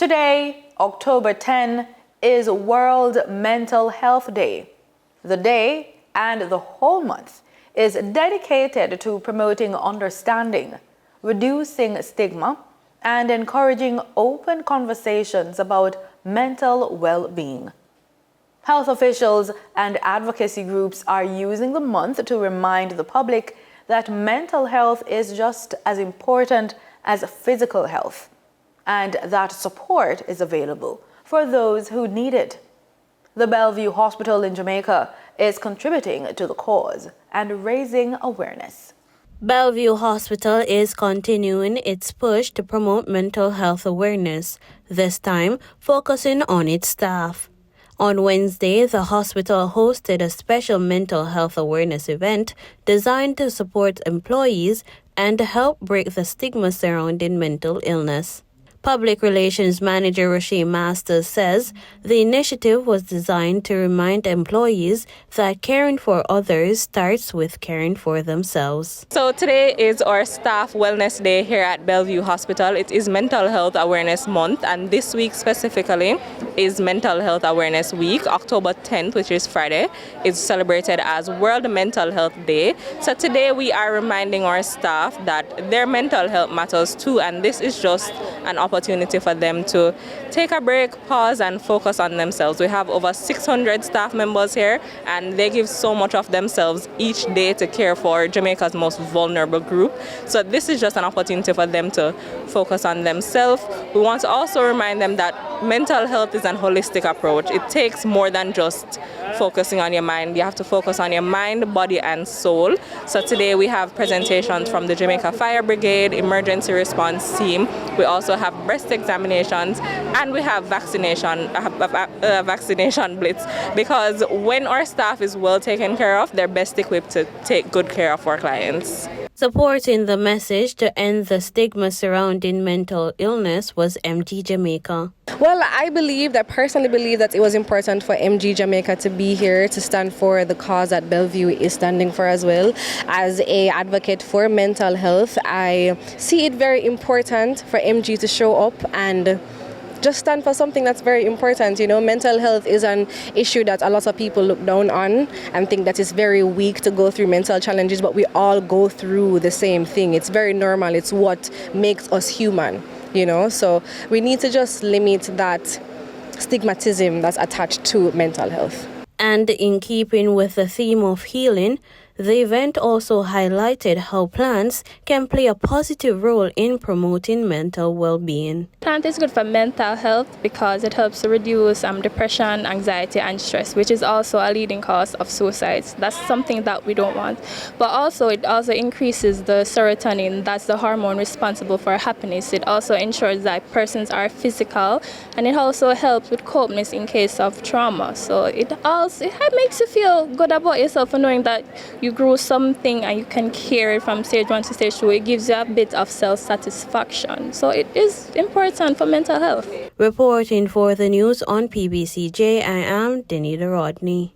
Today, October 10, is World Mental Health Day. The day and the whole month is dedicated to promoting understanding, reducing stigma, and encouraging open conversations about mental well-being. Health officials and advocacy groups are using the month to remind the public that mental health is just as important as physical health, and that support is available for those who need it. The Bellevue Hospital in Jamaica is contributing to the cause and raising awareness. Bellevue Hospital is continuing its push to promote mental health awareness, this time focusing on its staff. On Wednesday, the hospital hosted a special mental health awareness event designed to support employees and help break the stigma surrounding mental illness. Public Relations Manager Rasheem Masters says the initiative was designed to remind employees that caring for others starts with caring for themselves. So today is our Staff Wellness Day here at Bellevue Hospital. It is Mental Health Awareness Month, and this week specifically is Mental Health Awareness Week. October 10th, which is Friday, is celebrated as World Mental Health Day. So today we are reminding our staff that their mental health matters too, and this is just an opportunity for them to take a break, pause, and focus on themselves. We have over 600 staff members here, and they give so much of themselves each day to care for Jamaica's most vulnerable group. So this is just an opportunity for them to focus on themselves. We want to also remind them that mental health is an holistic approach. It takes more than just focusing on your mind. You have to focus on your mind, body, and soul. So today we have presentations from the Jamaica Fire Brigade, Emergency Response Team. We also have breast examinations, and we have vaccination blitz, because when our staff is well taken care of, they're best equipped to take good care of our clients. Supporting the message to end the stigma surrounding mental illness was MG Jamaica. Well, I personally believe that it was important for MG Jamaica to be here to stand for the cause that Bellevue is standing for as well. As an advocate for mental health, I see it very important for MG to show up and just stand for something that's very important. You know, mental health is an issue that a lot of people look down on and think that it's very weak to go through mental challenges, but we all go through the same thing. It's very normal. It's what makes us human, you know? So we need to just limit that stigmatism that's attached to mental health. And in keeping with the theme of healing, the event also highlighted how plants can play a positive role in promoting mental well-being. Plant is good for mental health because it helps to reduce depression, anxiety, and stress, which is also a leading cause of suicides. That's something that we don't want. But also, it also increases the serotonin, that's the hormone responsible for happiness. It also ensures that persons are physical, and it also helps with copeness in case of trauma. So it makes you feel good about yourself for knowing that you grew something and you can carry it from stage 1 to stage 2. It gives you a bit of self-satisfaction. So it is important for mental health. Reporting for the news on PBCJ, I am Denita Rodney.